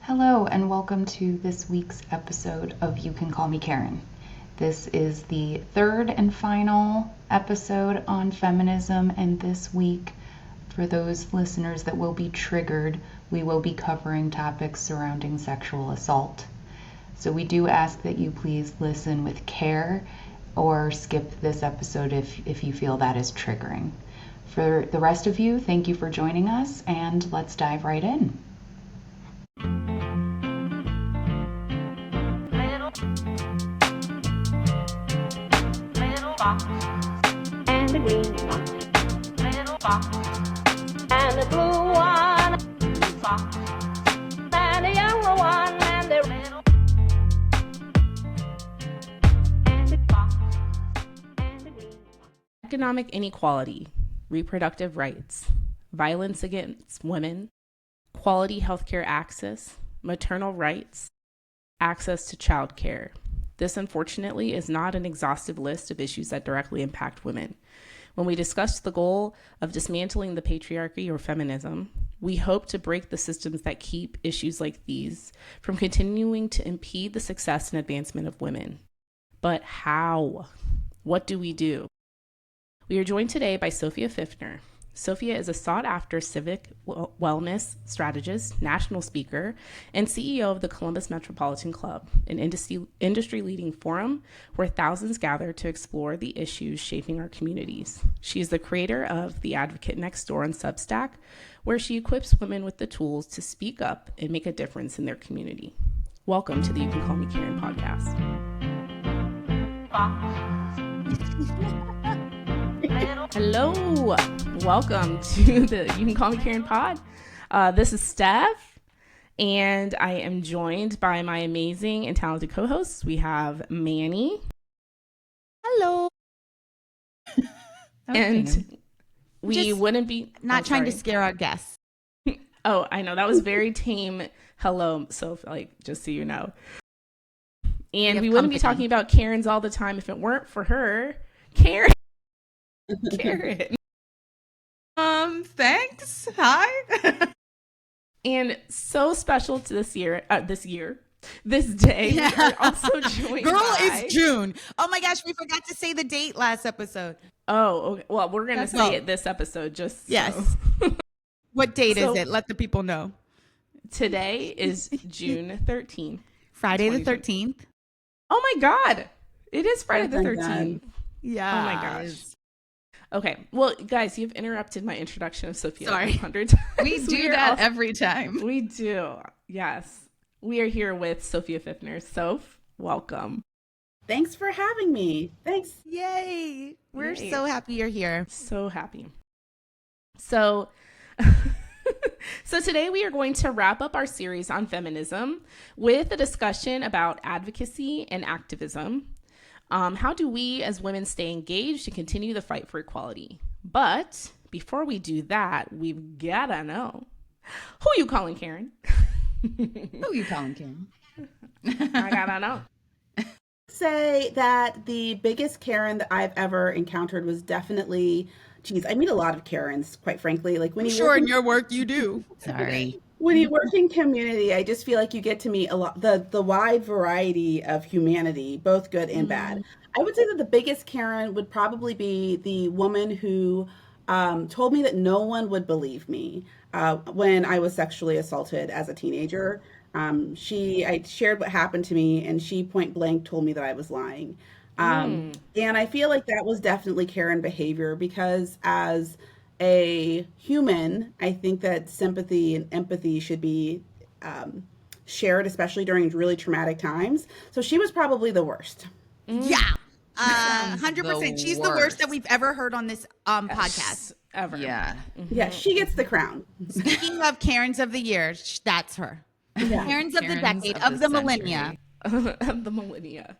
Hello and welcome to this week's episode of You Can Call Me Karen. This is the third and final episode on feminism, and this week, for those listeners that will be triggered, we will be covering topics surrounding sexual assault. So we do ask that you please listen with care or skip this episode if you feel that is triggering. For the rest of you, thank you for joining us, and let's dive right in. And the green one, little box, and the blue one, box, and the yellow one, and the little and the box, and the green one. Economic inequality, reproductive rights, violence against women, quality healthcare access, maternal rights, access to childcare. This, unfortunately, is not an exhaustive list of issues that directly impact women. When we discuss the goal of dismantling the patriarchy or feminism, we hope to break the systems that keep issues like these from continuing to impede the success and advancement of women. But how? What do we do? We are joined today by Sophia Fifner. Sophia is a sought-after civic wellness strategist, national speaker, and CEO of the Columbus Metropolitan Club, an industry-leading forum where thousands gather to explore the issues shaping our communities. She is the creator of The Advocate Next Door on Substack, where she equips women with the tools to speak up and make a difference in their community. Welcome to the You Can Call Me Karen podcast. Hello, welcome to the You Can Call Me Karen pod. This is Steph, and I am joined by my amazing and talented co-hosts. We have Manni. Hello. And we Just wouldn't be... Not trying to scare our guests. Oh, I know. That was very tame. Hello, Sophie, just so you know. And we wouldn't be talking about Karens all the time if it weren't for her. Karen. Thanks. Hi. And so special to this day, Yeah. we are also joined Girl, by... it's June. Oh my gosh, we forgot to say the date last episode. Oh, okay. Well, we're going to say it this episode just Yes. so. What date is it? Let the people know. Today is June 13th. Friday the 13th. Oh my God. It is Friday the 13th. Yeah. Oh my gosh. Okay. Well, guys, you've interrupted my introduction of Sophia Sorry. 100 times. We do that every time. We do. Yes. We are here with Sophia Fifner. Soph, welcome. Thanks for having me. Thanks. Yay. We're Yay. so happy you're here. So happy. So, so today we are going to wrap up our series on feminism with a discussion about advocacy and activism. How do we as women stay engaged and continue the fight for equality? But before we do that, we've gotta know, who you calling Karen? Who you calling Karen? I gotta know. Say that the biggest Karen that I've ever encountered was definitely, I meet a lot of Karens, quite frankly. Like when you in your work you do. Sorry. when you work in community, I just feel like you get to meet a lot, the wide variety of humanity, both good and bad. I would say that the biggest Karen would probably be the woman who told me that no one would believe me when I was sexually assaulted as a teenager. I shared what happened to me, and she point blank told me that I was lying. And I feel like that was definitely Karen behavior, because as a human, I think that sympathy and empathy should be shared, especially during really traumatic times. So she was probably the worst. Yeah. 100%. She's the worst that we've ever heard on this podcast. Ever. Yeah. Yeah, she gets the crown. Speaking of Karens of the year, that's her. Yeah. Karens of the Karens decade, of of the the millennia. Of the millennia.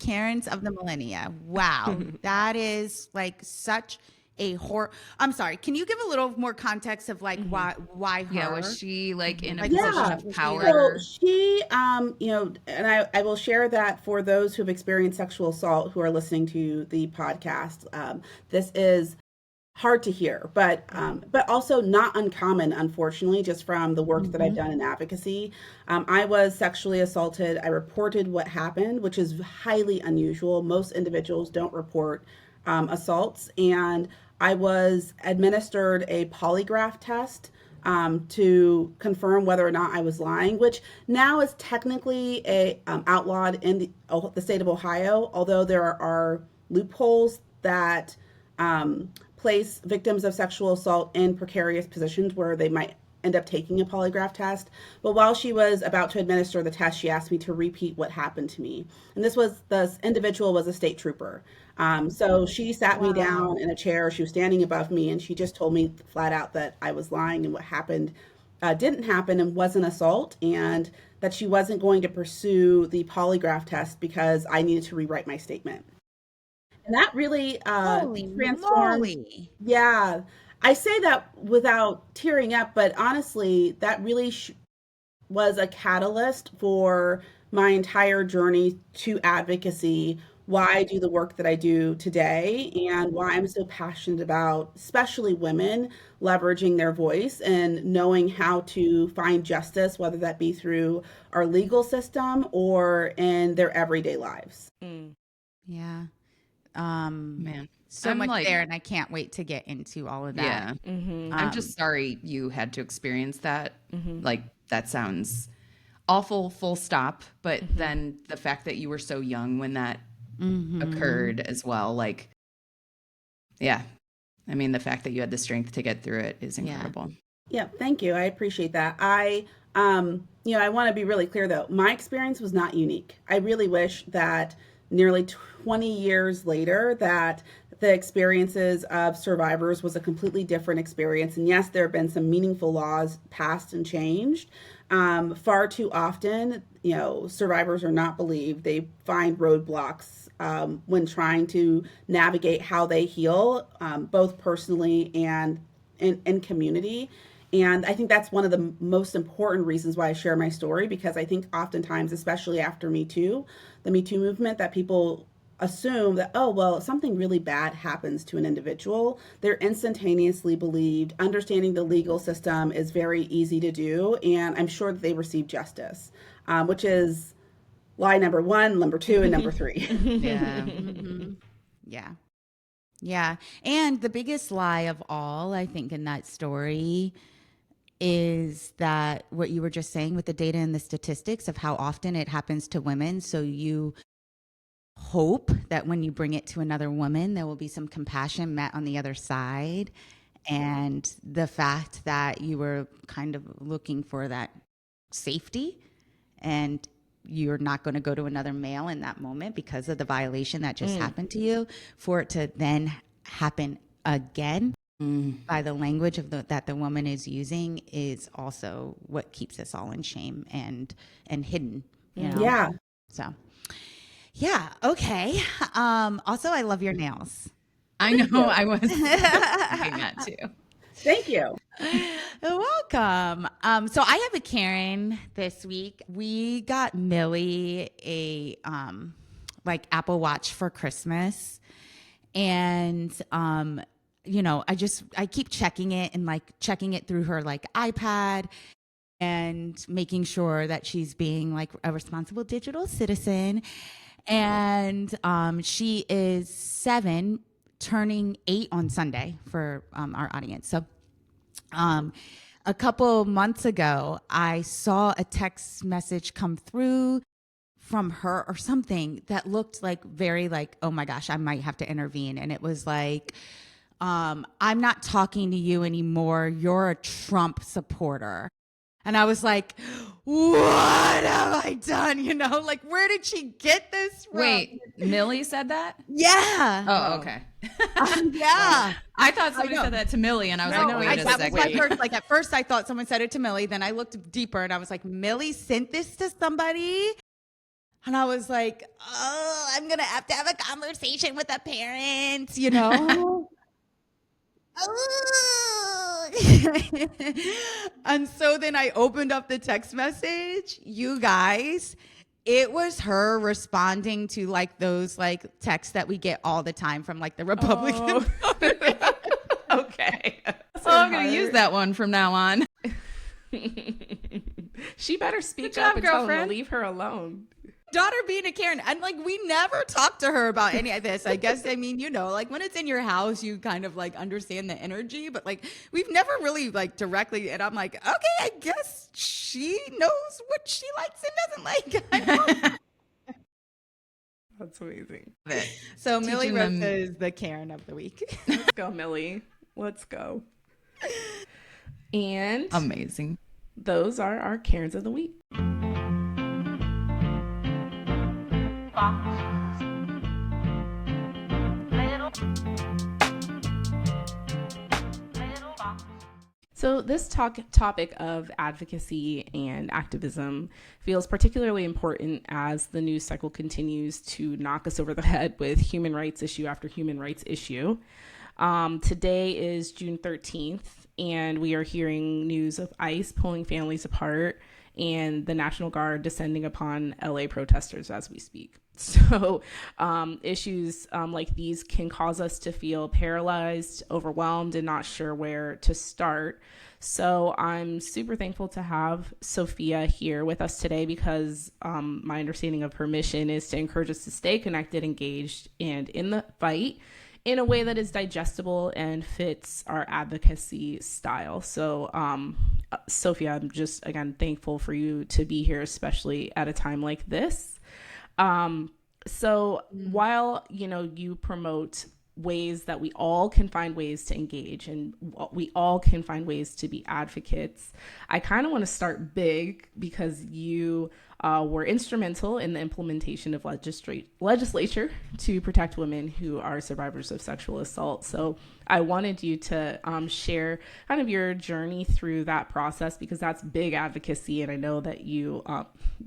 Karens of the millennia. Wow. That is like such a horror. I'm sorry. Can you give a little more context of like why her? Yeah, was she like in a Yeah. position of power? So she, and I will share that for those who've experienced sexual assault who are listening to the podcast. This is hard to hear, but also not uncommon, unfortunately, just from the work that I've done in advocacy. I was sexually assaulted. I reported what happened, which is highly unusual. Most individuals don't report assaults, and I was administered a polygraph test to confirm whether or not I was lying, which now is technically outlawed in the state of Ohio, although there are loopholes that place victims of sexual assault in precarious positions where they might end up taking a polygraph test. But while she was about to administer the test, she asked me to repeat what happened to me. And this individual was a state trooper. So she sat me down in a chair. She was standing above me, and she just told me flat out that I was lying and what happened didn't happen and wasn't assault, and that she wasn't going to pursue the polygraph test because I needed to rewrite my statement. And that really transformed. moly. Yeah, I say that without tearing up, but honestly, that really was a catalyst for my entire journey to advocacy, why I do the work that I do today, and why I'm so passionate about, especially women, leveraging their voice and knowing how to find justice, whether that be through our legal system or in their everyday lives. Yeah. Man, So I'm much like, there, and I can't wait to get into all of that. yeah. I'm just sorry you had to experience that. Like, that sounds awful, full stop. But then the fact that you were so young when that occurred as well, like, yeah. I mean, the fact that you had the strength to get through it is incredible. Yeah, thank you. I appreciate that. I want to be really clear though. My experience was not unique. I really wish that nearly 20 years later that the experiences of survivors was a completely different experience. And yes, there have been some meaningful laws passed and changed. Far too often, survivors are not believed. They find roadblocks when trying to navigate how they heal, both personally and in community. And I think that's one of the most important reasons why I share my story, because I think oftentimes, especially after Me Too, the Me Too movement, that people assume that, oh, well, if something really bad happens to an individual, they're instantaneously believed. Understanding the legal system is very easy to do, and I'm sure that they receive justice, which is lie number one, number two, and number three. Yeah. Yeah. Yeah. And the biggest lie of all, I think, in that story is that what you were just saying with the data and the statistics of how often it happens to women. So you hope that when you bring it to another woman, there will be some compassion met on the other side. And the fact that you were kind of looking for that safety, and you're not going to go to another male in that moment because of the violation that just happened to you, for it to then happen again by the language of that the woman is using is also what keeps us all in shame and hidden. Yeah. So, yeah. Okay. Also, I love your nails. I know. I was thinking that too. Thank you. You're welcome. So I have a Karen this week. We got Millie a Apple Watch for Christmas, and I keep checking it and checking it through her iPad and making sure that she's being a responsible digital citizen. And she is 7, turning 8 on Sunday for our audience. So a couple months ago, I saw a text message come through from her or something that looked very oh my gosh, I might have to intervene. And it was I'm not talking to you anymore. You're a Trump supporter. And I was like, what have I done? Where did she get this from? Wait, Millie said that? Yeah. Oh, okay. Yeah. I thought somebody said that to Millie, and I was wait a second. At first I thought someone said it to Millie. Then I looked deeper and I was like, Millie sent this to somebody? And I was like, oh, I'm going to have a conversation with the parents, And so then I opened up the text message. You guys, it was her responding to those texts that we get all the time from the Republican. Okay. I'm going to use that one from now on. She better speak Good job, up and tell him to girlfriend. leave her alone. Daughter being a Karen, and like we never talk to her about any of this. I guess I mean, you know, like when it's in your house, you kind of like understand the energy, but like we've never really like directly. And I'm like, okay, I guess she knows what she likes and doesn't like. I don't know. That's amazing. So Millie Teaching Rose them- is the Karen of the week. Let's go, Millie. Let's go. And Amazing. those are our Karens of the week. So this topic of advocacy and activism feels particularly important as the news cycle continues to knock us over the head with human rights issue after human rights issue. Today is June 13th, and we are hearing news of ICE pulling families apart and the National Guard descending upon LA protesters as we speak. So issues like these can cause us to feel paralyzed, overwhelmed, and not sure where to start. So I'm super thankful to have Sophia here with us today because my understanding of her mission is to encourage us to stay connected, engaged, and in the fight in a way that is digestible and fits our advocacy style. So, Sophia, I'm just, again, thankful for you to be here, especially at a time like this. So while, you know, you promote ways that we all can find ways to engage and we all can find ways to be advocates, I kind of want to start big because you were instrumental in the implementation of legislature to protect women who are survivors of sexual assault. So I wanted you to share kind of your journey through that process because that's big advocacy. And I know that you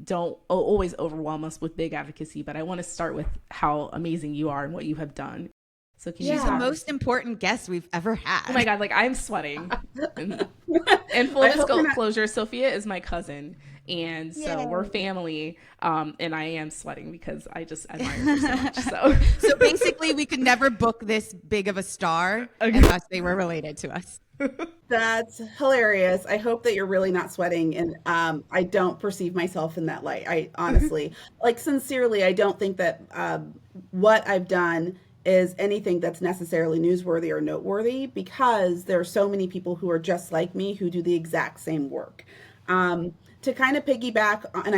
don't always overwhelm us with big advocacy, but I want to start with how amazing you are and what you have done. So can you She's talk? the most important guest we've ever had. Oh my God, like I'm sweating. And full disclosure, Sophia is my cousin. And so we're family. And I am sweating because I just admire her so much. So basically we could never book this big of a star unless they were related to us. That's hilarious. I hope that you're really not sweating. And I don't perceive myself in that light. I honestly, like sincerely, I don't think that what I've done is anything that's necessarily newsworthy or noteworthy because there are so many people who are just like me who do the exact same work. To kind of piggyback, and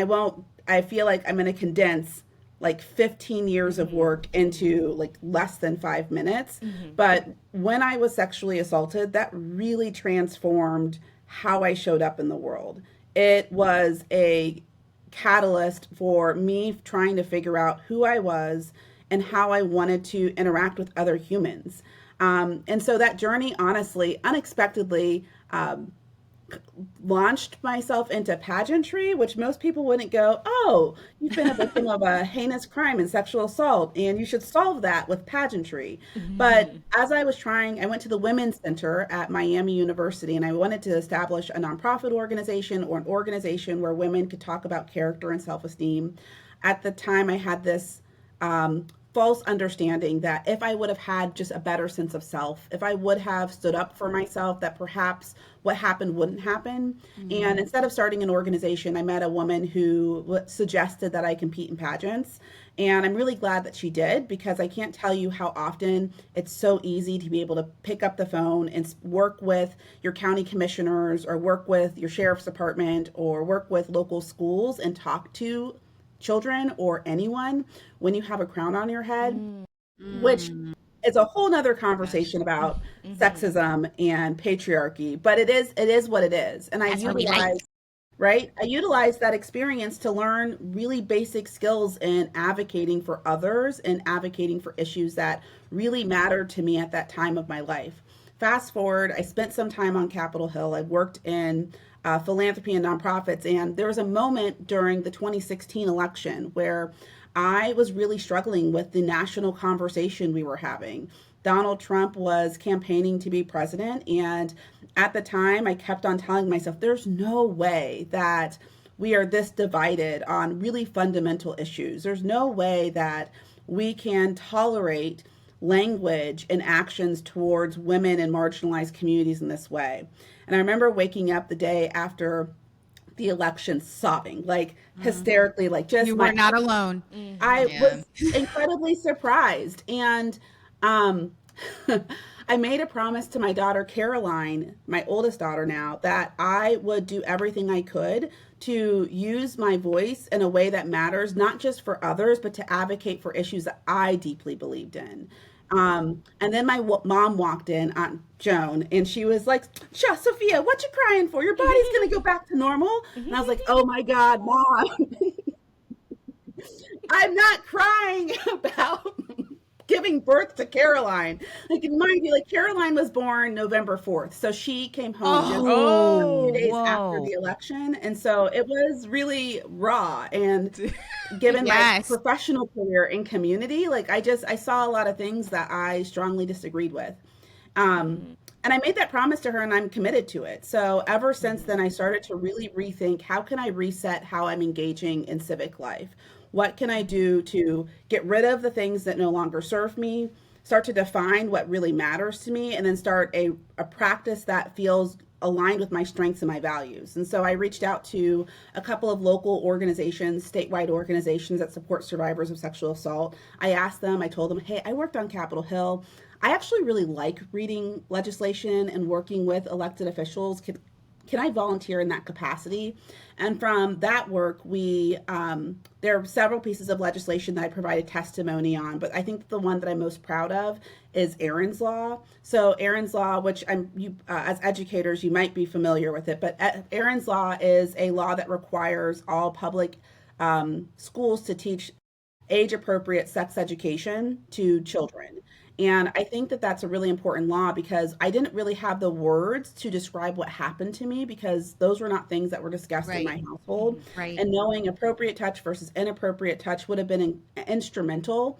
I feel like I'm going to condense like 15 years of work into like less than 5 minutes. But when I was sexually assaulted, that really transformed how I showed up in the world. It was a catalyst for me trying to figure out who I was and how I wanted to interact with other humans. And so that journey, honestly, unexpectedly, launched myself into pageantry, which most people wouldn't go, oh, you've been a victim of a heinous crime and sexual assault, and you should solve that with pageantry. But as I was trying, I went to the Women's Center at Miami University, and I wanted to establish a nonprofit organization or an organization where women could talk about character and self-esteem. At the time, I had this false understanding that if I would have had just a better sense of self, if I would have stood up for myself, that perhaps what happened wouldn't happen. And instead of starting an organization, I met a woman who suggested that I compete in pageants. And I'm really glad that she did because I can't tell you how often it's so easy to be able to pick up the phone and work with your county commissioners or work with your sheriff's department or work with local schools and talk to children or anyone when you have a crown on your head, which is a whole nother conversation about sexism and patriarchy, but it is what it is. And I utilize that experience to learn really basic skills in advocating for others and advocating for issues that really mattered to me at that time of my life. Fast forward, I spent some time on Capitol Hill. I worked in philanthropy and nonprofits. And there was a moment during the 2016 election where I was really struggling with the national conversation we were having. Donald Trump was campaigning to be president. And at the time, I kept on telling myself, there's no way that we are this divided on really fundamental issues. There's no way that we can tolerate language and actions towards women and marginalized communities in this way. And I remember waking up the day after the election sobbing, like hysterically, like just You were not alone. I Yeah. was incredibly surprised. And um, I made a promise to my daughter, Caroline, my oldest daughter now, that I would do everything I could to use my voice in a way that matters, not just for others, but to advocate for issues that I deeply believed in. And then my mom walked in, Aunt Joan, and she was like, Sophia, what you crying for? Your body's going to go back to normal. And I was like, oh my God, Mom. I'm not crying about giving birth to Caroline. Like, mind you, like Caroline was born November 4th. So she came home just a few days after the election. And so it was really raw. And given my professional career in community, like I saw a lot of things that I strongly disagreed with. And I made that promise to her and I'm committed to it. So ever since then, I started to really rethink, how can I reset how I'm engaging in civic life? What can I do to get rid of the things that no longer serve me, start to define what really matters to me, and then start a practice that feels aligned with my strengths and my values. And so I reached out to a couple of local organizations, statewide organizations that support survivors of sexual assault. I asked them, I told them, hey, I worked on Capitol Hill. I actually really like reading legislation and working with elected officials. Can I volunteer in that capacity? And from that work, there are several pieces of legislation that I provided testimony on, but I think the one that I'm most proud of is Aaron's Law. So Aaron's Law, which as educators, you might be familiar with it, but Aaron's Law is a law that requires all public schools to teach age-appropriate sex education to children. And I think that that's a really important law because I didn't really have the words to describe what happened to me because those were not things that were discussed in my household. Right. And knowing appropriate touch versus inappropriate touch would have been instrumental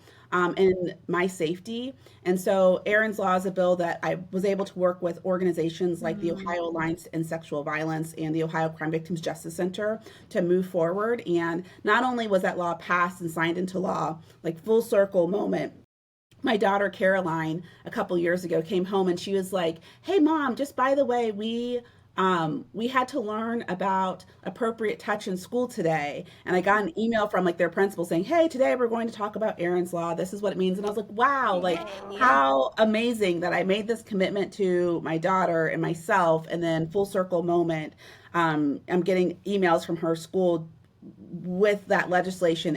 in my safety. And so Aaron's Law is a bill that I was able to work with organizations like the Ohio Alliance in Sexual Violence and the Ohio Crime Victims Justice Center to move forward. And not only was that law passed and signed into law, like full circle moment, my daughter Caroline a couple years ago came home and she was like, hey Mom, just by the way, we had to learn about appropriate touch in school today. And I got an email from like their principal saying, hey, today we're going to talk about Aaron's Law. This is what it means. And I was like, wow, like how amazing that I made this commitment to my daughter and myself. And then full circle moment, I'm getting emails from her school with that legislation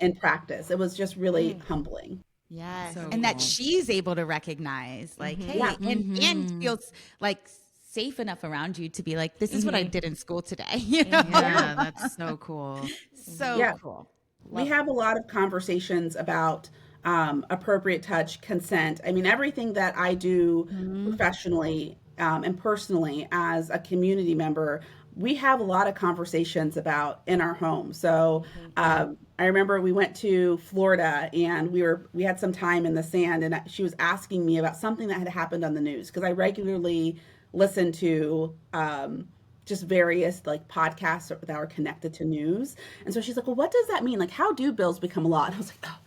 in practice. It was just really humbling. Yes. So and that cool. she's able to recognize like, hey, and feels like safe enough around you to be like, this is what I did in school today. You know? Yeah, that's so cool. So cool. We have a lot of conversations about appropriate touch, consent. I mean, everything that I do professionally and personally as a community member, we have a lot of conversations about in our home. So I remember we went to Florida and we had some time in the sand and she was asking me about something that had happened on the news because I regularly listen to just various like podcasts that are connected to news. And so she's like, well, what does that mean? Like, how do bills become law? And I was like, oh,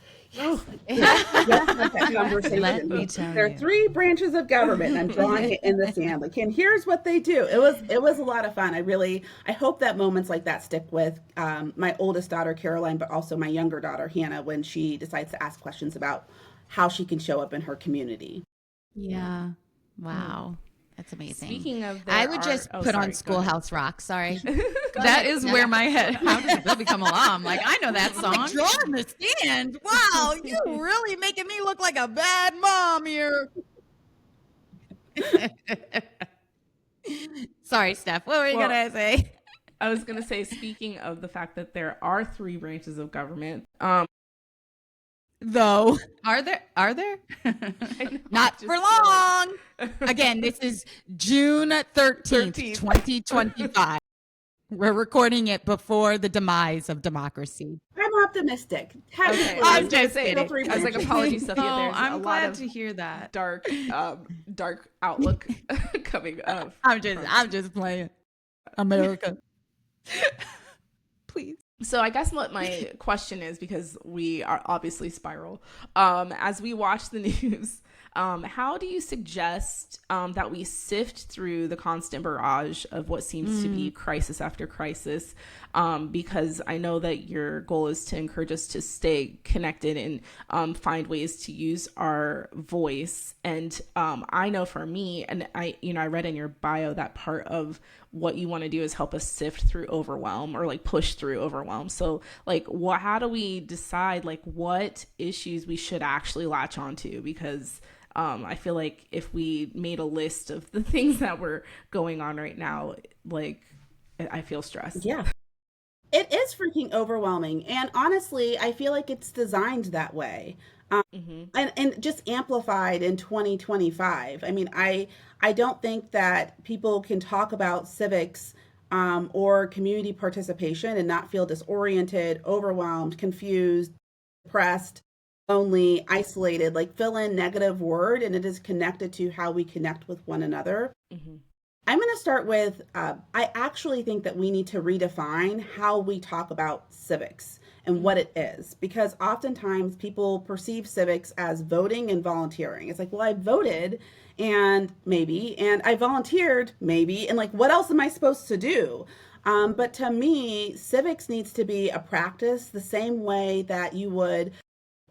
yes. That conversation. Let me tell There are you. 3 branches of government and I'm drawing it in the sand. Like, and here's what they do. It was a lot of fun. I hope that moments like that stick with my oldest daughter, Caroline, but also my younger daughter, Hannah, when she decides to ask questions about how she can show up in her community. Yeah. Wow. That's amazing. Speaking of, I would just put on Schoolhouse Rock. Sorry. That is where my head, how does the bill become a law? I'm like, I know that song. Drawing the stand. Wow, you really making me look like a bad mom here. Sorry, Steph. What were you going to say? I was going to say, speaking of the fact that there are 3 branches of government, Though. Are there? Not for long. Again, this is June 13th, 2025. We're recording it before the demise of democracy. I'm optimistic. Okay, I was just saying, I was like, apologies, Sophia. Oh, There's I'm a lot glad of to hear that. dark outlook coming up. I'm just playing. America. Please. So I guess what my question is, because we are obviously spiral, as we watch the news, how do you suggest that we sift through the constant barrage of what seems to be crisis after crisis? Because I know that your goal is to encourage us to stay connected and find ways to use our voice. And I know for me, and I read in your bio that part of what you want to do is help us sift through overwhelm, or like push through overwhelm. So like, how do we decide like what issues we should actually latch onto? Because I feel like if we made a list of the things that were going on right now, like I feel stressed. Yeah. It is freaking overwhelming. And honestly, I feel like it's designed that way. And just amplified in 2025. I mean, I don't think that people can talk about civics or community participation and not feel disoriented, overwhelmed, confused, depressed, lonely, isolated. Like, fill in negative word, and it is connected to how we connect with one another. I'm going to start with I actually think that we need to redefine how we talk about civics and what it is, because oftentimes people perceive civics as voting and volunteering. It's like, well, I voted and I volunteered maybe, and like, what else am I supposed to do? But to me, civics needs to be a practice the same way that you would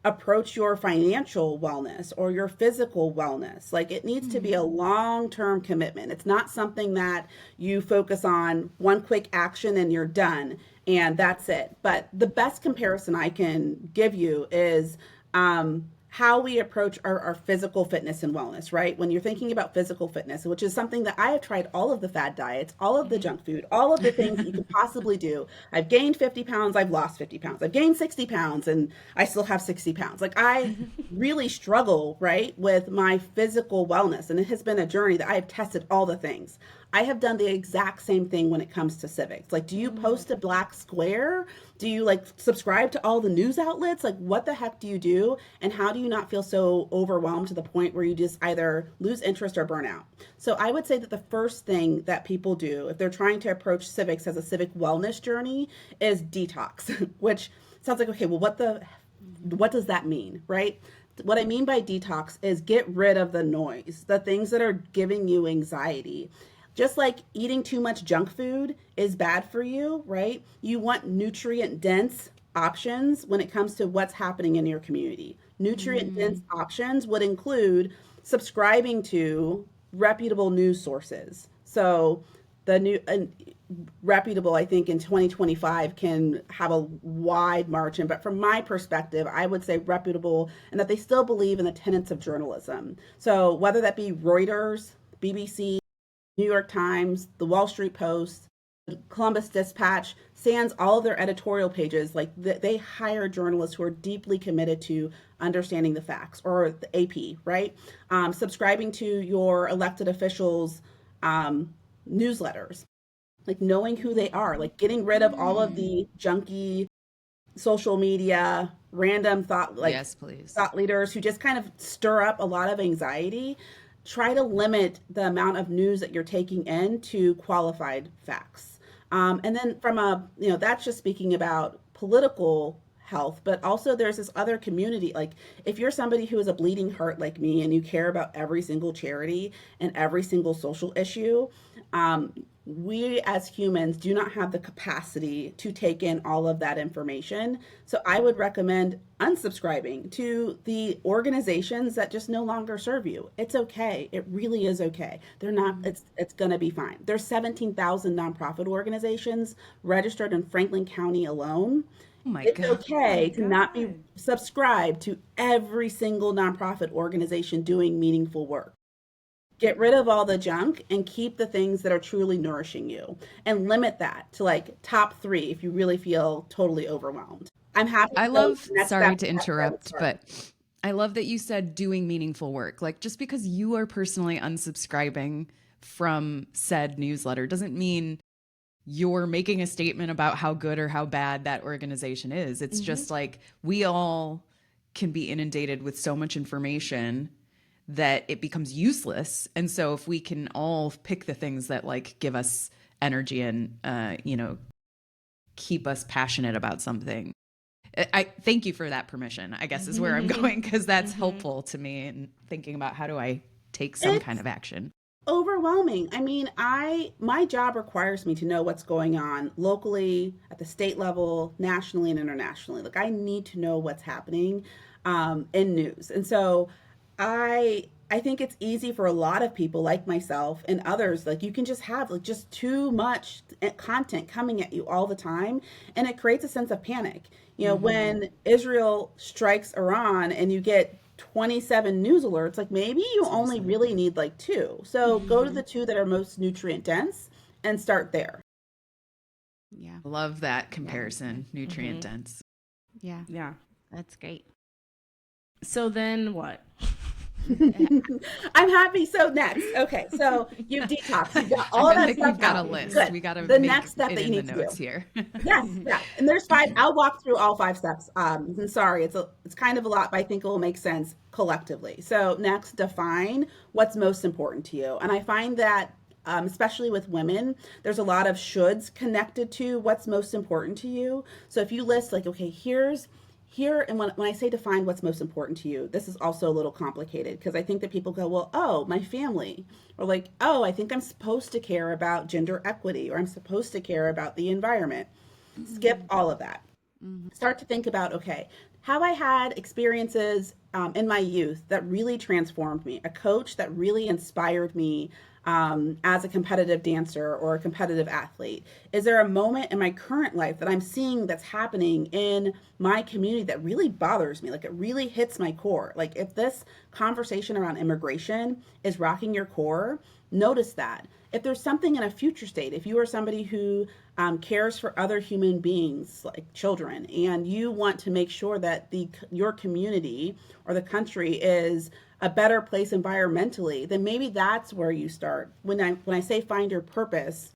approach your financial wellness or your physical wellness. Like, it needs to be a long-term commitment. It's not something that you focus on one quick action and you're done and that's it. But the best comparison I can give you is how we approach our physical fitness and wellness, right? When you're thinking about physical fitness, which is something that I have tried all of the fad diets, all of the junk food, all of the things that you could possibly do. I've gained 50 pounds, I've lost 50 pounds, I've gained 60 pounds, and I still have 60 pounds. Like, I really struggle, right, with my physical wellness. And it has been a journey that I have tested all the things. I have done the exact same thing when it comes to civics. Like, do you post a black square? Do you like subscribe to all the news outlets? Like, what the heck do you do? And how do you not feel so overwhelmed to the point where you just either lose interest or burn out? So I would say that the first thing that people do if they're trying to approach civics as a civic wellness journey is detox, which sounds like, okay, well, what does that mean, right? What I mean by detox is get rid of the noise, the things that are giving you anxiety. Just like eating too much junk food is bad for you, right? You want nutrient dense options when it comes to what's happening in your community. Nutrient dense options would include subscribing to reputable news sources. So the new reputable, I think in 2025 can have a wide margin, but from my perspective, I would say reputable, and that they still believe in the tenets of journalism. So whether that be Reuters, BBC, New York Times, the Wall Street Post, the Columbus Dispatch, sans all of their editorial pages, like they hire journalists who are deeply committed to understanding the facts, or the AP, right? Subscribing to your elected officials' newsletters, like knowing who they are, like getting rid of all of the junky social media, random Yes, please. thought leaders who just kind of stir up a lot of anxiety. Try to limit the amount of news that you're taking in to qualified facts. And then that's just speaking about political health, but also there's this other community. Like, if you're somebody who is a bleeding heart like me and you care about every single charity and every single social issue, we as humans do not have the capacity to take in all of that information. So I would recommend unsubscribing to the organizations that just no longer serve you. It's okay. It really is okay. They're not, it's going to be fine. There's 17,000 nonprofit organizations registered in Franklin County alone. Oh my It's God. okay to not be subscribed to every single nonprofit organization doing meaningful work. Get rid of all the junk and keep the things that are truly nourishing you, and limit that to like top 3 if you really feel totally overwhelmed. I'm happy. I to go love, to the next sorry step. to interrupt, but I love that you said doing meaningful work. Like, just because you are personally unsubscribing from said newsletter doesn't mean you're making a statement about how good or how bad that organization is. It's just like, we all can be inundated with so much information that it becomes useless. And so if we can all pick the things that like give us energy and keep us passionate about something. I thank you for that permission, I guess is where I'm going, because that's helpful to me in thinking about how do I take some kind of action. Overwhelming. I mean, my job requires me to know what's going on locally, at the state level, nationally, and internationally. Like I need to know what's happening in news, and so I think it's easy for a lot of people like myself and others. Like you can just have like just too much content coming at you all the time, and it creates a sense of panic. You know, when Israel strikes Iran and you get 27 news alerts, like maybe you only really need like two. So go to the two that are most nutrient dense and start there. Yeah. Love that comparison, nutrient dense. Yeah. Yeah. That's great. So then what? I'm happy. So next, okay. So you detox. You got all that stuff. We've got a out. list. Good. We got to the make next step it that you in the need to notes do. here. Yes, yeah. And there's 5. I'll walk through all 5 steps. I'm sorry, it's kind of a lot, but I think it will make sense collectively. So next, define what's most important to you. And I find that especially with women, there's a lot of shoulds connected to what's most important to you. So if you list like, okay, here, and when I say define what's most important to you, this is also a little complicated because I think that people go, well, oh, my family, or like, oh, I think I'm supposed to care about gender equity, or I'm supposed to care about the environment. Skip all of that. Start to think about, okay, have I had experiences in my youth that really transformed me? A coach that really inspired me as a competitive dancer or a competitive athlete? Is there a moment in my current life that I'm seeing that's happening in my community that really bothers me? Like it really hits my core. Like if this conversation around immigration is rocking your core, notice that. If there's something in a future state, if you are somebody who cares for other human beings like children, and you want to make sure that your community or the country is a better place environmentally, then maybe that's where you start. When I say find your purpose,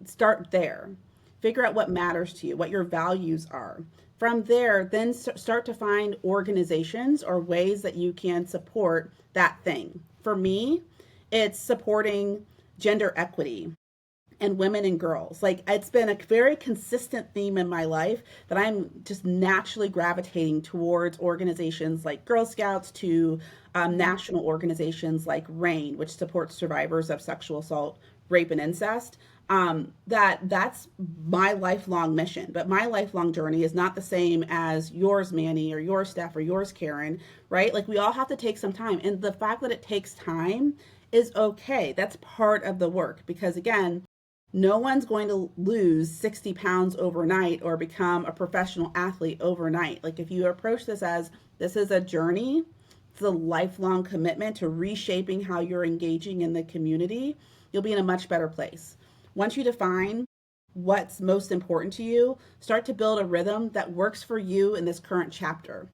start there. Figure out what matters to you, what your values are. From there, then start to find organizations or ways that you can support that thing. For me, it's supporting gender equity and women and girls. Like it's been a very consistent theme in my life that I'm just naturally gravitating towards organizations like Girl Scouts to national organizations like RAIN, which supports survivors of sexual assault, rape, and incest. That's my lifelong mission, but my lifelong journey is not the same as yours, Manni, or yours, Steph, or yours, Karen, right? Like we all have to take some time. And the fact that it takes time is okay. That's part of the work because again, no one's going to lose 60 pounds overnight or become a professional athlete overnight. Like if you approach this as this is a journey, it's a lifelong commitment to reshaping how you're engaging in the community, you'll be in a much better place. Once you define what's most important to you, start to build a rhythm that works for you in this current chapter.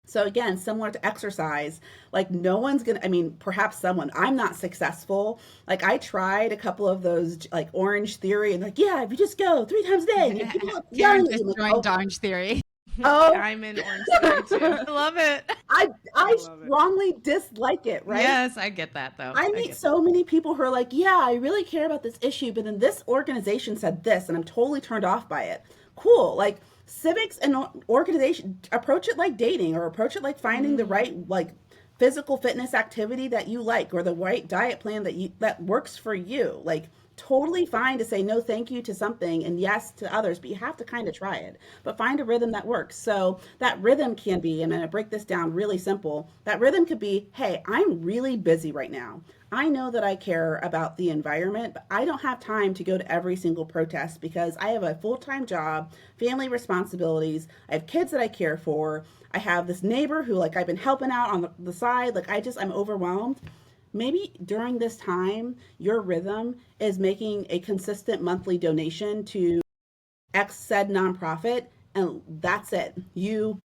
So again, similar to exercise, like no one's gonna, I mean, perhaps someone, I'm not successful. Like I tried a couple of those like Orange Theory and like, yeah, if you just go 3 times a day. And people Karen yelling at just you, like, joined Orange Theory. Oh, I'm in Orange Theory too. I love it. I love it. strongly dislike it, right? Yes, I get that though. I meet so many people who are like, yeah, I really care about this issue, but then this organization said this, and I'm totally turned off by it. Cool. Like civics and organization, approach it like dating or approach it like finding the right like physical fitness activity that you like or the right diet plan that works for you. Like totally fine to say no thank you to something and yes to others, but you have to kind of try it. But find a rhythm that works. So that rhythm can be, and I'm gonna break this down really simple, that rhythm could be, hey, I'm really busy right now. I know that I care about the environment, but I don't have time to go to every single protest because I have a full-time job, family responsibilities, I have kids that I care for, I have this neighbor who like I've been helping out on the side, like I'm overwhelmed. Maybe during this time, your rhythm is making a consistent monthly donation to X said nonprofit, and that's it. You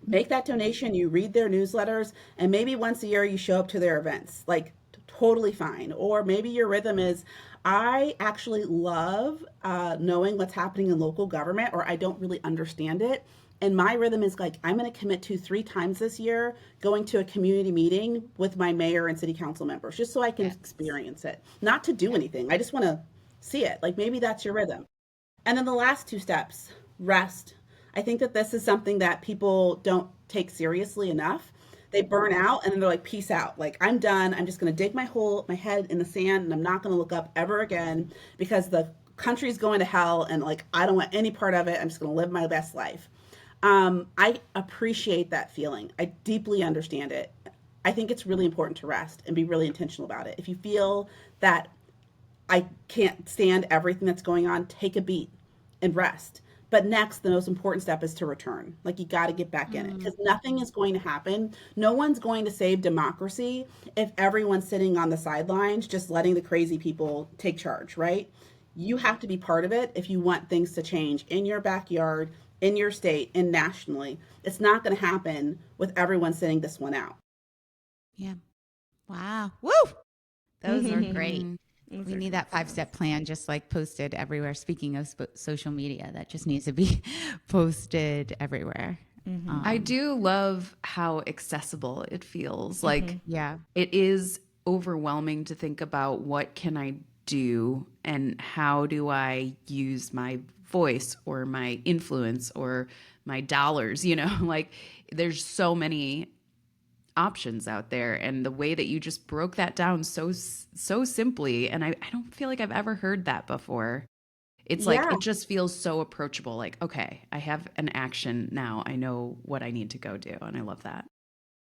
make that donation, you read their newsletters, and maybe once a year you show up to their events. Like totally fine. Or maybe your rhythm is, I actually love knowing what's happening in local government, or I don't really understand it. And my rhythm is like, I'm going to commit to 3 times this year going to a community meeting with my mayor and city council members, just so I can experience it. Not to do anything. I just want to see it. Like maybe that's your rhythm. And then the last 2 steps, rest. I think that this is something that people don't take seriously enough. They burn out and then they're like, peace out. Like, I'm done. I'm just going to dig my head in the sand, and I'm not going to look up ever again because the country's going to hell, and like, I don't want any part of it. I'm just going to live my best life. I appreciate that feeling. I deeply understand it. I think it's really important to rest and be really intentional about it. If you feel that I can't stand everything that's going on, take a beat and rest. But next, the most important step is to return. Like, you got to get back in it, because nothing is going to happen. No one's going to save democracy if everyone's sitting on the sidelines just letting the crazy people take charge, right? You have to be part of it if you want things to change in your backyard, in your state, and nationally. It's not going to happen with everyone sitting this one out. Yeah. Wow. Woo! Those are great. We need that 5-step plan just like posted everywhere. Speaking of social media, that just needs to be posted everywhere. I do love how accessible it feels. Like, Yeah. it is overwhelming to think about what can I do and how do I use my voice or my influence or my dollars, like, there's so many options out there, and the way that you just broke that down so simply, and I don't feel like I've ever heard that before. It's like, Yeah. it just feels so approachable. Like, okay, I have an action now. I know what I need to go do, and I love that.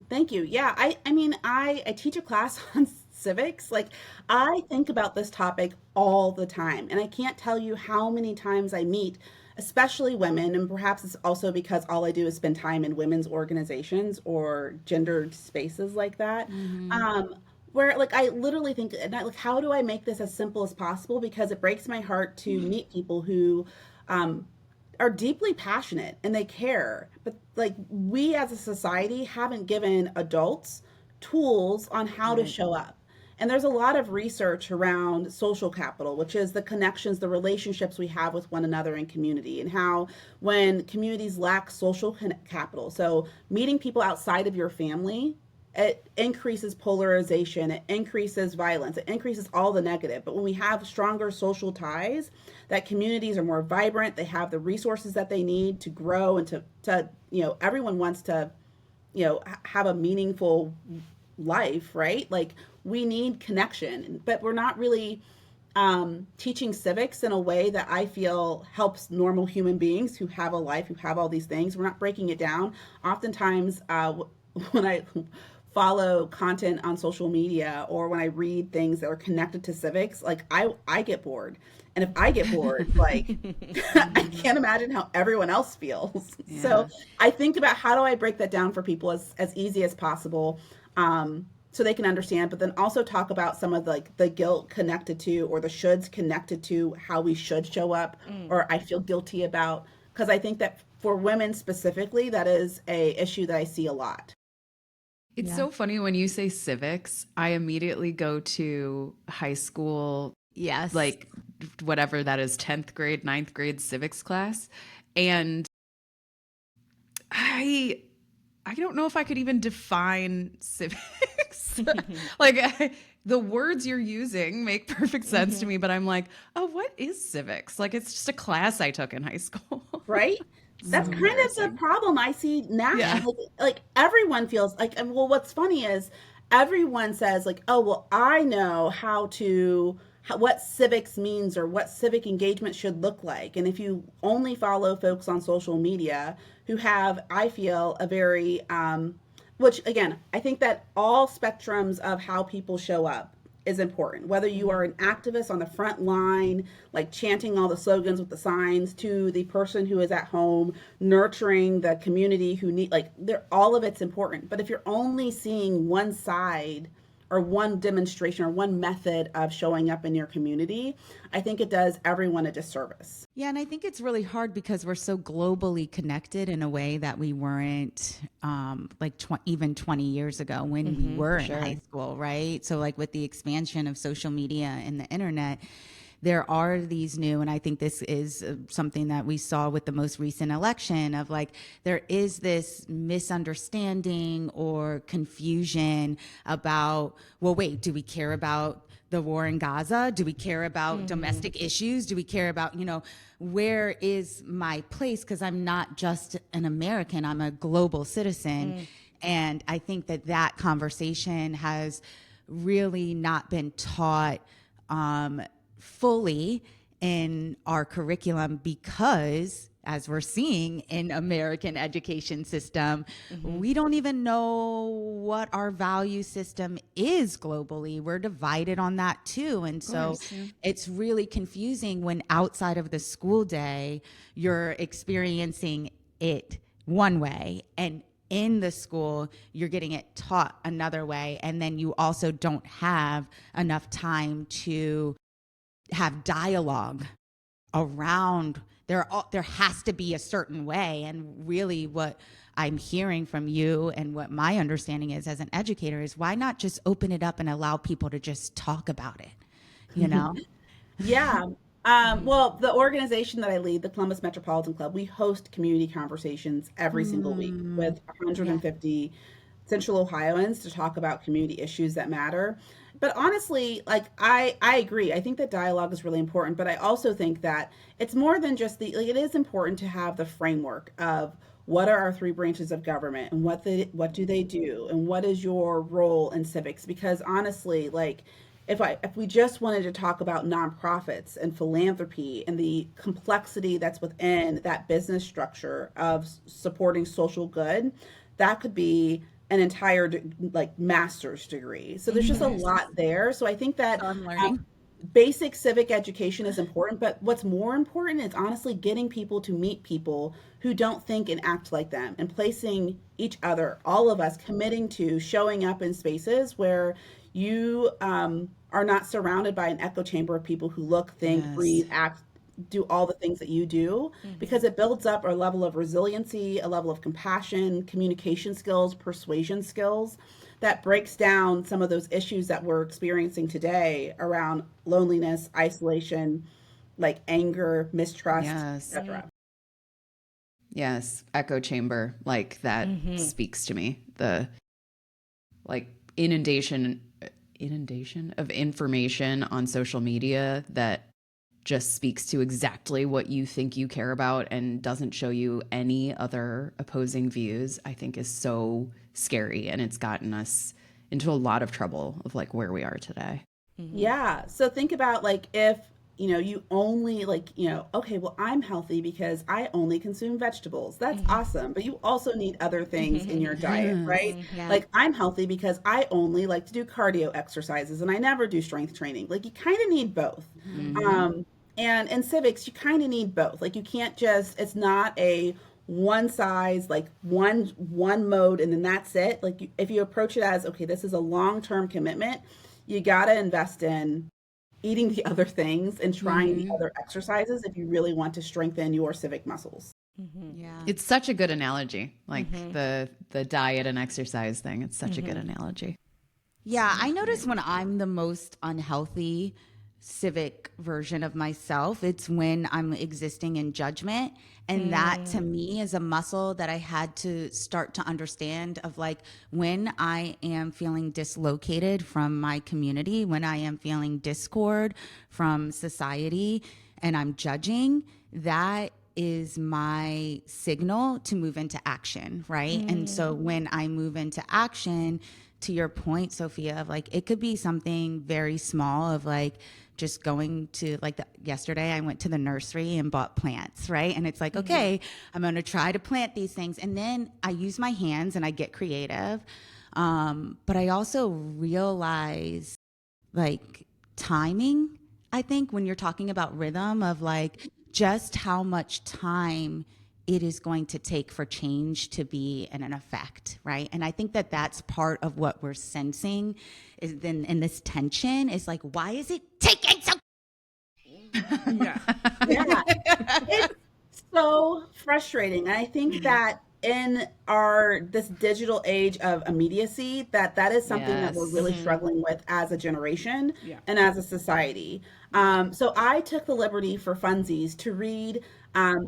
Thank you. Yeah, I mean, I teach a class on civics. Like, I think about this topic all the time, and I can't tell you how many times I meet, especially women, and perhaps it's also because all I do is spend time in women's organizations or gendered spaces like that. Where like I literally think, like, how do I make this as simple as possible? Because it breaks my heart to meet people who um, are deeply passionate and they care, but like, we as a society haven't given adults tools on how to show up. And there's a lot of research around social capital, which is the connections, the relationships we have with one another in community, and how when communities lack social capital, so meeting people outside of your family, it increases polarization, it increases violence, it increases all the negative. But when we have stronger social ties, that communities are more vibrant, they have the resources that they need to grow, and to everyone wants to have a meaningful life, right? Like, we need connection, but we're not really teaching civics in a way that I feel helps normal human beings who have a life, who have all these things. We're not breaking it down. Oftentimes, when I follow content on social media or when I read things that are connected to civics, like, I get bored. And if I get bored, like, I can't imagine how everyone else feels. Yeah. So I think about, how do I break that down for people as easy as possible, so they can understand, but then also talk about some of the guilt connected to, or the shoulds connected to how we should show up, or I feel guilty about. Because I think that for women specifically, that is a issue that I see a lot. It's so funny when you say civics, I immediately go to high school, Yes. like whatever that is, 10th grade, 9th grade civics class. And I don't know if I could even define civics. Like, the words you're using make perfect sense to me, but I'm like, oh, what is civics? Like, it's just a class I took in high school. Right? That's kind of the problem I see now. Yeah. Like everyone feels like, well, what's funny is everyone says, like, oh, well, I know what civics means or what civic engagement should look like. And if you only follow folks on social media who have, I feel, a very, which again, I think that all spectrums of how people show up is important. Whether you are an activist on the front line, like chanting all the slogans with the signs, to the person who is at home nurturing the community who need, like, all of it's important. But if you're only seeing one side or one demonstration or one method of showing up in your community, I think it does everyone a disservice. Yeah, and I think it's really hard because we're so globally connected in a way that we weren't even 20 years ago when we were in high school, right? So like with the expansion of social media and the internet, there are these new, and I think this is something that we saw with the most recent election of like, there is this misunderstanding or confusion about, well, wait, do we care about the war in Gaza? Do we care about domestic issues? Do we care about, where is my place? Because I'm not just an American, I'm a global citizen. And I think that conversation has really not been taught fully in our curriculum because, as we're seeing in American education system, we don't even know what our value system is globally. We're divided on that too. And so it's really confusing when outside of the school day, you're experiencing it one way, and in the school, you're getting it taught another way. And then you also don't have enough time to have dialogue around there has to be a certain way. And really what I'm hearing from you and what my understanding is as an educator is, why not just open it up and allow people to just talk about it, Yeah. Well, the organization that I lead, the Columbus Metropolitan Club, we host community conversations every single week with 150 Central Ohioans to talk about community issues that matter. But honestly, like I agree. I think that dialogue is really important, but I also think that it's more than just it is important to have the framework of what are our three branches of government and what do they do and what is your role in civics, because honestly, like if we just wanted to talk about nonprofits and philanthropy and the complexity that's within that business structure of supporting social good, that could be an entire master's degree. So there's just a lot there. So I think that I'm learning. Basic civic education is important, but what's more important is honestly getting people to meet people who don't think and act like them, and placing each other, all of us, committing to showing up in spaces where you are not surrounded by an echo chamber of people who look, think, breathe, act, do all the things that you do, because it builds up a level of resiliency, a level of compassion, communication skills, persuasion skills that breaks down some of those issues that we're experiencing today around loneliness, isolation, like anger, mistrust, etc. Yes, echo chamber, like that speaks to me. The like inundation of information on social media that just speaks to exactly what you think you care about and doesn't show you any other opposing views, I think is so scary. And it's gotten us into a lot of trouble of like where we are today. Yeah. So think about like if, you only okay, well, I'm healthy because I only consume vegetables. That's awesome. But you also need other things in your diet, right? Yeah. Like I'm healthy because I only like to do cardio exercises and I never do strength training. Like you kind of need both. And in civics, you kind of need both. Like you can't just, it's not a one size, like one mode and then that's it. Like if you approach it as, okay, this is a long-term commitment, you got to invest in eating the other things and trying the other exercises if you really want to strengthen your civic muscles. Yeah. It's such a good analogy, like the diet and exercise thing. It's such a good analogy. Yeah, I notice when I'm the most unhealthy civic version of myself, it's when I'm existing in judgment. And that to me is a muscle that I had to start to understand of like when I am feeling dislocated from my community, when I am feeling discord from society and I'm judging, that is my signal to move into action, right? And so when I move into action, to your point, Sophia, of like it could be something very small of like just going to yesterday I went to the nursery and bought plants, right? And it's like, okay, I'm going to try to plant these things. And then I use my hands and I get creative. But I also realize like timing, I think when you're talking about rhythm of like just how much time it is going to take for change to be in an effect, right? And I think that that's part of what we're sensing is then in this tension is like, why is it taking so? Yeah. It's so frustrating. And I think that in this digital age of immediacy, that is something that we're Yes. really struggling with as a generation Yeah. and as a society. So I took the liberty for funsies to read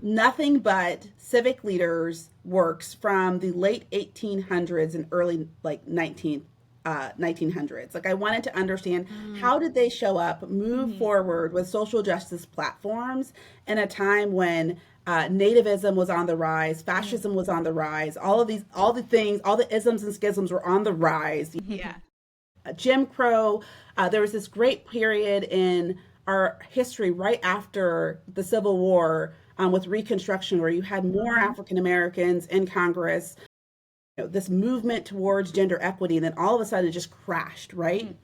nothing but civic leaders' works from the late 1800s and early like 1900s. Like, I wanted to understand how did they show up, move forward with social justice platforms in a time when nativism was on the rise, fascism was on the rise, all the things, all the isms and schisms were on the rise. Yeah. Jim Crow. There was this great period in our history right after the Civil War with Reconstruction, where you had more African Americans in Congress, this movement towards gender equity, and then all of a sudden it just crashed, right?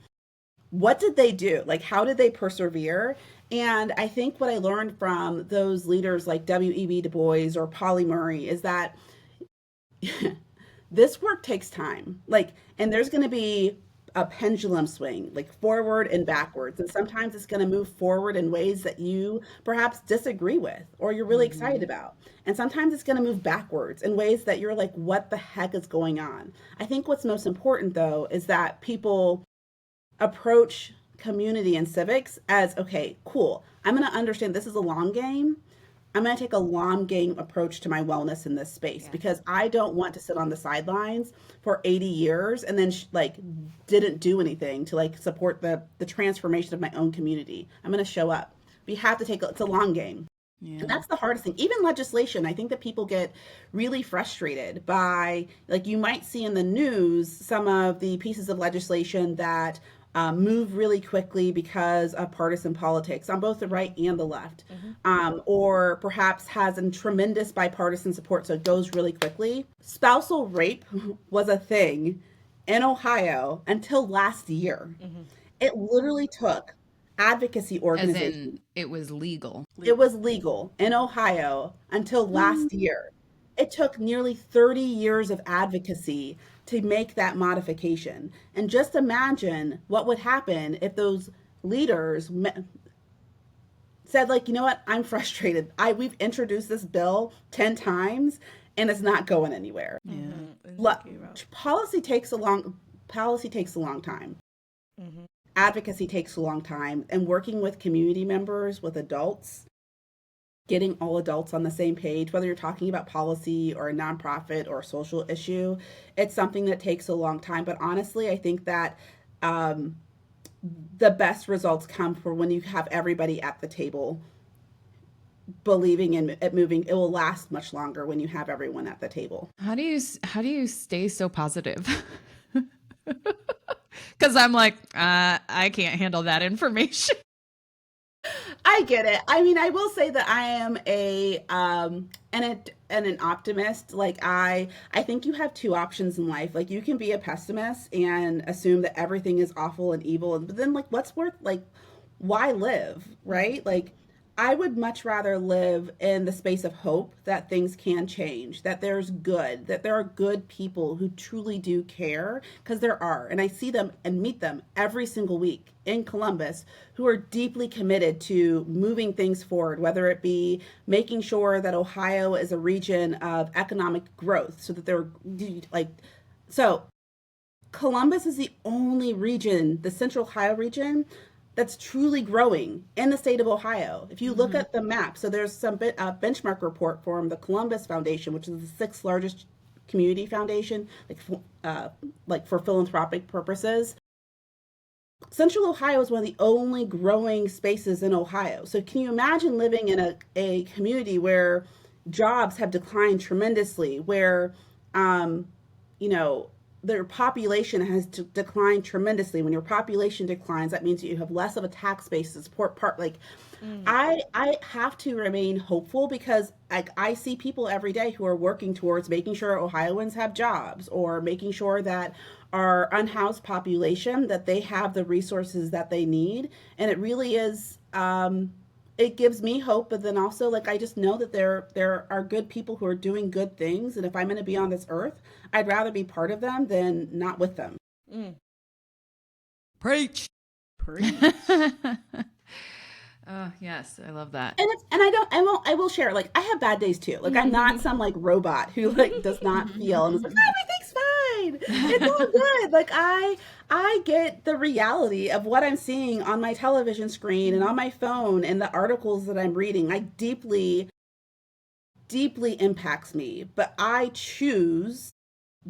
What did they do? Like, how did they persevere? And I think what I learned from those leaders like W.E.B. Du Bois or Polly Murray is that this work takes time. Like, and there's going to be a pendulum swing, like forward and backwards. And sometimes it's going to move forward in ways that you perhaps disagree with or you're really excited about. And sometimes it's going to move backwards in ways that you're like, what the heck is going on? I think what's most important, though, is that people approach community and civics as, okay, cool, I'm going to understand this is a long game. I'm going to take a long game approach to my wellness in this space because I don't want to sit on the sidelines for 80 years and then like didn't do anything to like support the transformation of my own community. I'm going to show up. We have to it's a long game. Yeah. And that's the hardest thing. Even legislation, I think that people get really frustrated by, like, you might see in the news some of the pieces of legislation that move really quickly because of partisan politics on both the right and the left, or perhaps has a tremendous bipartisan support, so it goes really quickly. Spousal rape was a thing in Ohio until last year. It literally took advocacy As organizations. in, it was legal. It was legal in Ohio until last year. It took nearly 30 years of advocacy to make that modification. And just imagine what would happen if those leaders said, like, you know what, I'm frustrated. We've introduced this bill 10 times and it's not going anywhere. Policy takes a long time. Advocacy takes a long time, and working with community members, with adults, getting all adults on the same page, whether you're talking about policy or a nonprofit or a social issue, it's something that takes a long time. But honestly, I think that the best results come for when you have everybody at the table believing in it moving. It will last much longer when you have everyone at the table. How do you stay so positive? Because I'm like, I can't handle that information. I get it. I mean, I will say that I am an optimist. Like, I think you have two options in life. Like, you can be a pessimist and assume that everything is awful and evil, but then, like, why live, right? Like, I would much rather live in the space of hope that things can change, that there are good people who truly do care, because there are. And I see them and meet them every single week in Columbus who are deeply committed to moving things forward, whether it be making sure that Ohio is a region of economic growth so that so Columbus is the only region, the Central Ohio region, that's truly growing in the state of Ohio. If you look at the map, so there's some benchmark report from the Columbus Foundation, which is the sixth largest community foundation, like for philanthropic purposes. Central Ohio is one of the only growing spaces in Ohio. So can you imagine living in a community where jobs have declined tremendously, where their population has declined tremendously. When your population declines, that means that you have less of a tax base to support I have to remain hopeful, because I see people every day who are working towards making sure Ohioans have jobs, or making sure that our unhoused population, that they have the resources that they need. And it really is, it gives me hope, but then also, like, I just know that there are good people who are doing good things, and if I'm going to be on this earth, I'd rather be part of them than not with them. Preach. Oh, yes, I love that. And I will share, like, I have bad days too. Like, I'm not some like robot who like does not feel and is like, everything's fine. It's all good. Like, I get the reality of what I'm seeing on my television screen and on my phone and the articles that I'm reading. I deeply impacts me, but I choose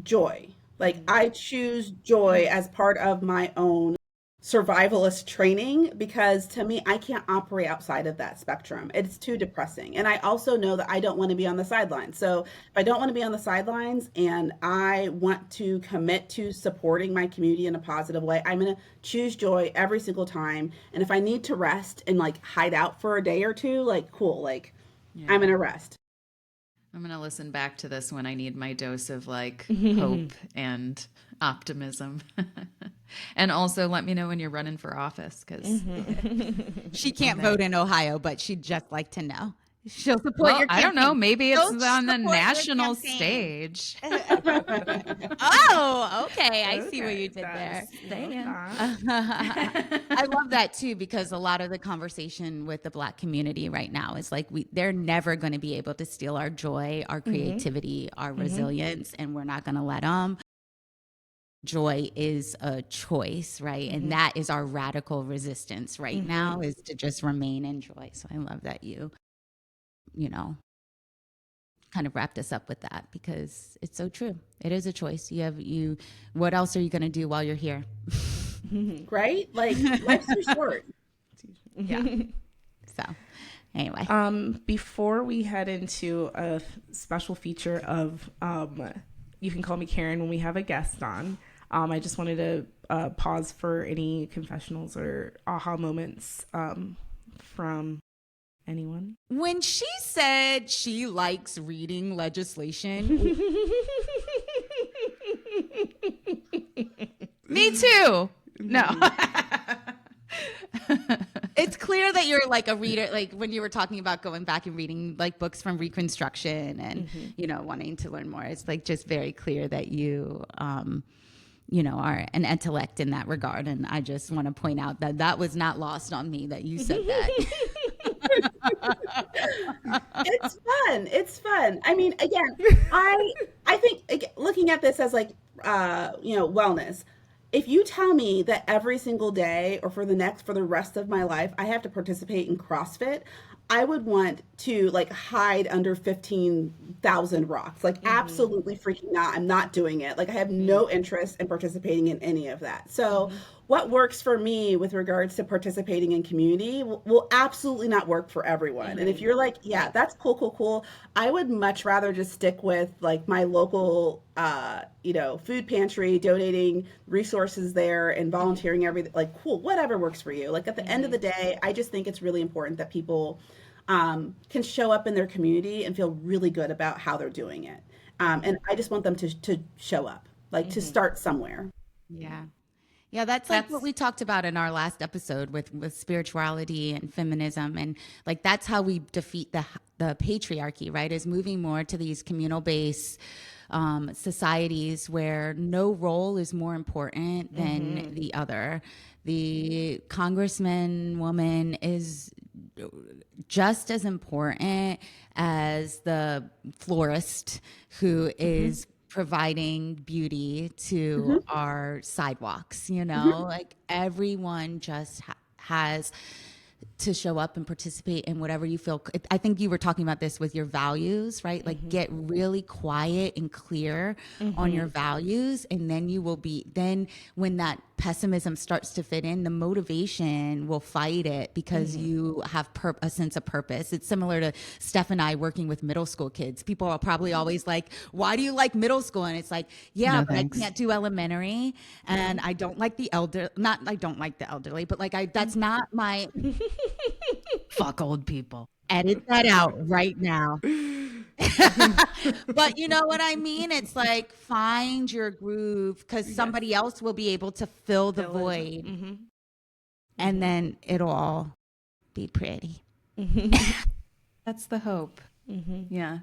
joy. Like, I choose joy as part of my own survivalist training, because to me, I can't operate outside of that spectrum. It's too depressing. And I also know that I don't want to be on the sidelines. So if I don't want to be on the sidelines and I want to commit to supporting my community in a positive way, I'm going to choose joy every single time. And if I need to rest and like hide out for a day or two, like, cool, like, I'm going to rest. I'm going to listen back to this when I need my dose of like hope and optimism. And also let me know when you're running for office, because She can't vote in Ohio, but she'd just like to know. She'll support well, your I campaign. don't know. Maybe it's She'll on the support your national campaign. stage. Oh, okay. I see what you did there. Saying. I love that too, because a lot of the conversation with the Black community right now is like, they're never going to be able to steal our joy, our creativity, our resilience, and we're not going to let them. Joy is a choice, right? And that is our radical resistance right now, is to just remain in joy. So I love that you know, kind of wrapped us up with that, because it's so true. It is a choice. What else are you going to do while you're here? Right? Like, life's too short. Yeah. So anyway, Before we head into a special feature of You Can Call Me Karen when we have a guest on, I just wanted to pause for any confessionals or aha moments from anyone. when she said she likes reading legislation, Me too. No. it's clear that you're like a reader. Like when you were talking about going back and reading like books from Reconstruction and wanting to learn more, it's like just very clear that you are an intellect in that regard. And I just want to point out that was not lost on me that you said that. It's fun. I mean, again, I think, looking at this as like wellness. If you tell me that every single day or for the rest of my life I have to participate in CrossFit, I would want to like hide under 15,000 rocks. Like, absolutely freaking not. I'm not doing it. Like, I have no interest in participating in any of that. So what works for me with regards to participating in community will absolutely not work for everyone. And if you're like, yeah, that's cool, I would much rather just stick with like my local food pantry, donating resources there and volunteering everything. Like, cool, whatever works for you. Like, at the end of the day, I just think it's really important that people can show up in their community and feel really good about how they're doing it. And I just want them to show up, like to start somewhere. Yeah. Yeah, that's like what we talked about in our last episode with spirituality and feminism, and like that's how we defeat the patriarchy, right? Is moving more to these communal-based societies where no role is more important than the other. The congressman woman is just as important as the florist who is providing beauty to our sidewalks, like everyone just has to show up and participate in whatever you feel. I think you were talking about this with your values, right? Like get really quiet and clear on your values. And then then when that pessimism starts to fit in, the motivation will fight it because you have a sense of purpose. It's similar to Steph and I working with middle school kids. People are probably always like, why do you like middle school? And it's like, yeah, No, but thanks. I can't do elementary and I don't like the I don't like the elderly, but like that's not my Fuck old people. edit that out right now. But you know what I mean? It's like find your groove because somebody else will be able to fill the void. And then it'll all be pretty. That's the hope. Yeah.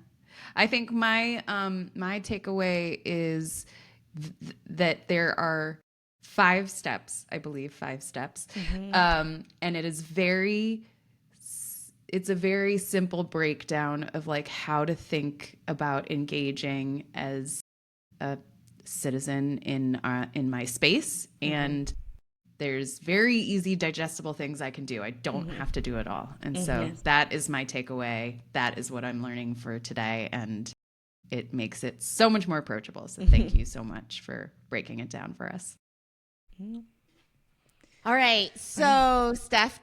I think my takeaway is that there are 5 steps, I believe 5 steps. And it is very it's a very simple breakdown of like how to think about engaging as a citizen in my space. And there's very easy digestible things I can do. I don't have to do it all. And so that is my takeaway. That is what I'm learning for today. And it makes it so much more approachable. So thank you so much for breaking it down for us. All right. So, Steph,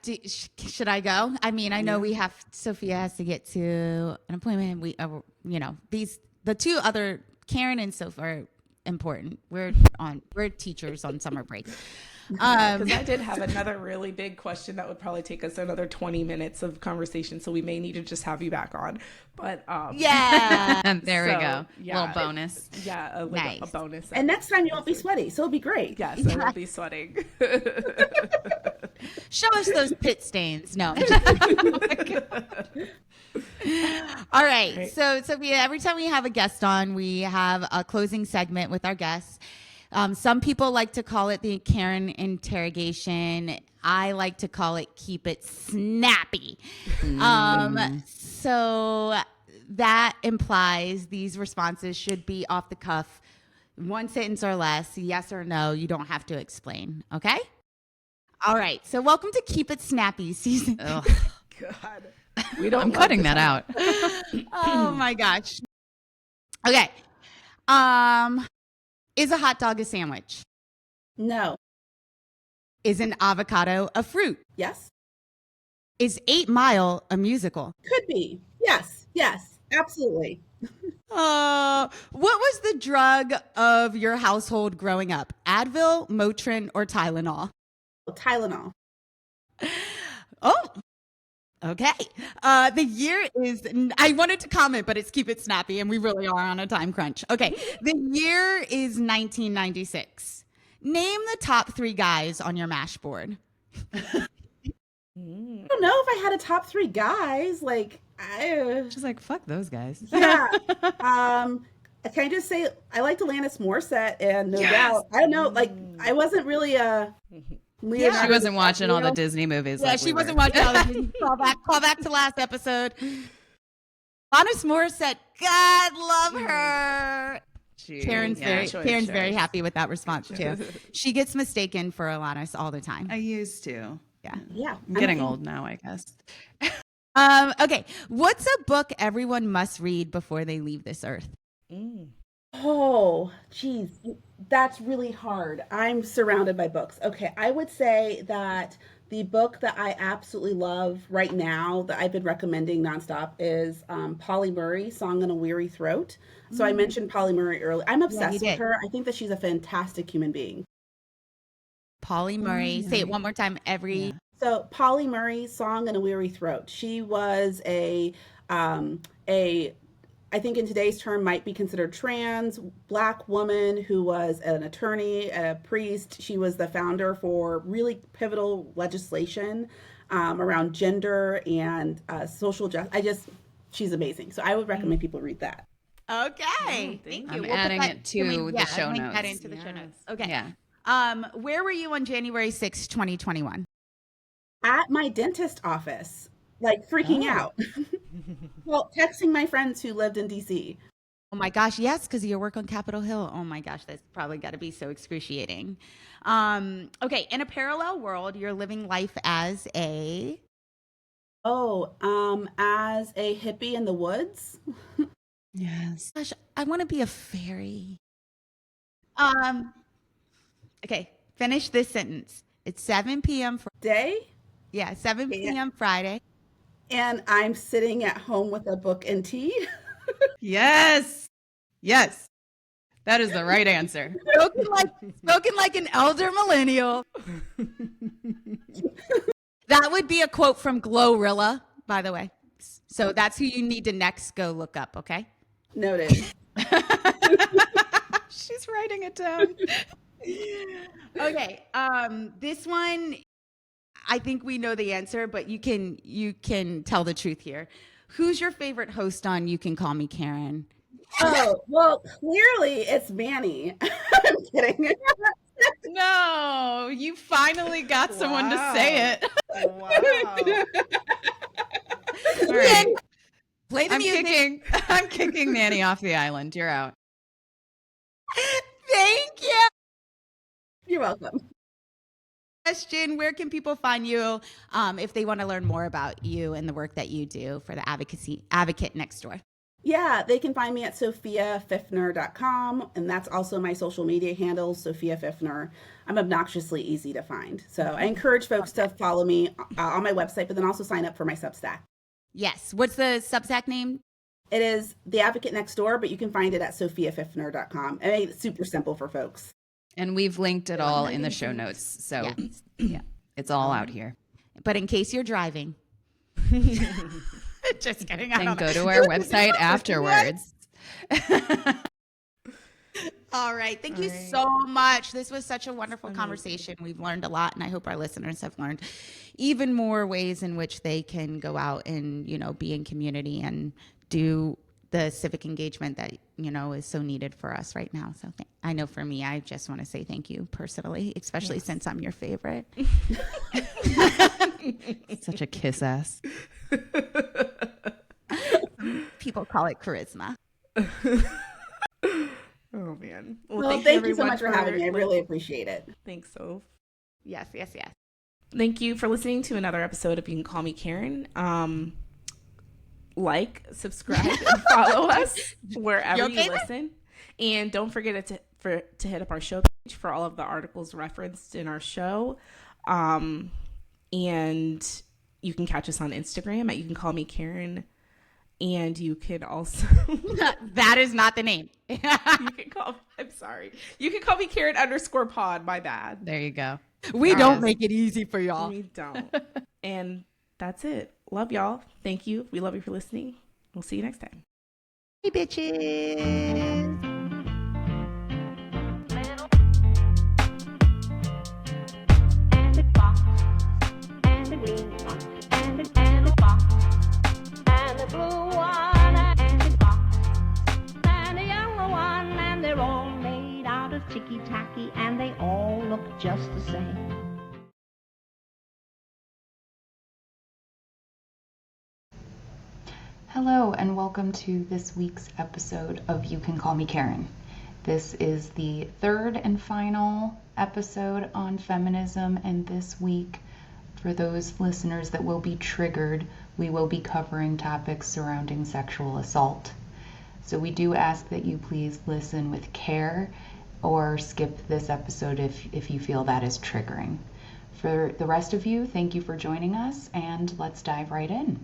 should I go? I mean, I know Sophia has to get to an appointment. The two other, Karen and Sophia, are important. We're teachers on summer break. Because I did have another really big question that would probably take us another 20 minutes of conversation, so we may need to just have you back on. But there we go. Yeah, little bonus. Yeah, nice. A bonus. And next time you won't be sweaty, so it'll be great. Yes, I will be sweating. Show us those pit stains. No. All right. So, Sophia, every time we have a guest on, we have a closing segment with our guests. Some people like to call it the Karen interrogation. I like to call it keep it snappy. So that implies these responses should be off the cuff, one sentence or less, yes or no. You don't have to explain. Okay? All right. So welcome to Keep It Snappy season. Oh, God. I'm cutting that out. Oh my gosh. Okay. Is a hot dog a sandwich? No. Is an avocado a fruit? Yes. Is 8 Mile a musical? Could be. Yes. Yes. Absolutely. What was the drug of your household growing up? Advil, Motrin, or Tylenol? Tylenol. Oh, okay. The year is, I wanted to comment, but it's keep it snappy, and we really are on a time crunch. Okay. The year is 1996. Name the top 3 guys on your mash board. I don't know if I had a top 3 guys. She's like, fuck those guys. Yeah. Can I just say I liked Alanis Morissette and No Doubt. I don't know. I wasn't really a Leonardo She wasn't watching all the DiCaprio. Disney movies. Yeah, she wasn't watching all of these. Call back to last episode. Alanis Morissette, God love her. Karen's very happy with that response too. She gets mistaken for Alanis all the time. I used to. Yeah. I'm getting old now, I guess. Okay. What's a book everyone must read before they leave this earth? Oh, geez. That's really hard. I'm surrounded by books. Okay. I would say that the book that I absolutely love right now that I've been recommending nonstop is Polly Murray, Song in a Weary Throat. So I mentioned Polly Murray earlier. I'm obsessed with her. I think that she's a fantastic human being. Polly Murray. Say it one more time. So Polly Murray, Song in a Weary Throat. She was I think in today's term might be considered trans, Black woman who was an attorney, a priest. She was the founder for really pivotal legislation around gender and social justice. She's amazing. So I would recommend people read that. Okay. Thank you. I'm adding it to the show notes. Add into the show notes. Okay. Yeah. Where were you on January 6th, 2021? At my dentist office, freaking out. Well, texting my friends who lived in DC. Oh my gosh, yes, because of your work on Capitol Hill. Oh my gosh, that's probably got to be so excruciating. Okay, in a parallel world, you're living life as a... as a hippie in the woods. Yes. Gosh, I want to be a fairy. Okay, finish this sentence. It's 7 p.m. Day? Yeah, 7 p.m. Friday. And I'm sitting at home with a book and tea. Yes. Yes. That is the right answer. Spoken like an elder millennial. That would be a quote from Glorilla, by the way. So that's who you need to next go look up, okay? Noted. She's writing it down. Okay. This one, I think we know the answer, but you can tell the truth here. Who's your favorite host on You Can Call Me Karen? Oh, well, clearly it's Manni. I'm kidding. No, you finally got someone to say it. Wow. All right. Play the music. I'm kicking Manni off the island. You're out. Thank you. You're welcome. Question, where can people find you if they want to learn more about you and the work that you do for the advocate next door? Yeah, they can find me at sophiafifner.com, and that's also my social media handle, Sophia Fifner. I'm obnoxiously easy to find. So I encourage folks to follow me on my website, but then also sign up for my Substack. Yes. What's the Substack name? It is The Advocate Next Door, but you can find it at sophiafifner.com. I made it super simple for folks. And we've linked it all in the show notes. So yeah, it's all out here. But in case you're driving. Just kidding. And go to our website afterwards. All right. Thank you so much. This was such a wonderful conversation. We've learned a lot, and I hope our listeners have learned even more ways in which they can go out and, be in community and do the civic engagement that, is so needed for us right now. So I know for me, I just want to say thank you personally, especially since I'm your favorite. Such a kiss ass. People call it charisma. Oh man. Well, thank you so much for having me. I really appreciate it. Thanks, Soph. Yes. Thank you for listening to another episode of You Can Call Me Karen. Like, subscribe, and follow us wherever you listen. And don't forget to hit up our show page for all of the articles referenced in our show. And you can catch us on Instagram at You Can Call Me Karen. And you can also... That is not the name. I'm sorry. You can call me Karen_pod. My bad. There you go. We don't make it easy for y'all. We don't. And that's it. Love y'all. Thank you. We love you for listening. We'll see you next time. Hey, bitches. And the fox, and the green fox, and the fox, and the blue one, and the fox, and the yellow one, and they're all made out of ticky-tacky, and they all look just the same. Hello, and welcome to this week's episode of You Can Call Me Karen. This is the third and final episode on feminism, and this week, for those listeners that will be triggered, we will be covering topics surrounding sexual assault. So we do ask that you please listen with care or skip this episode if you feel that is triggering. For the rest of you, thank you for joining us, and let's dive right in.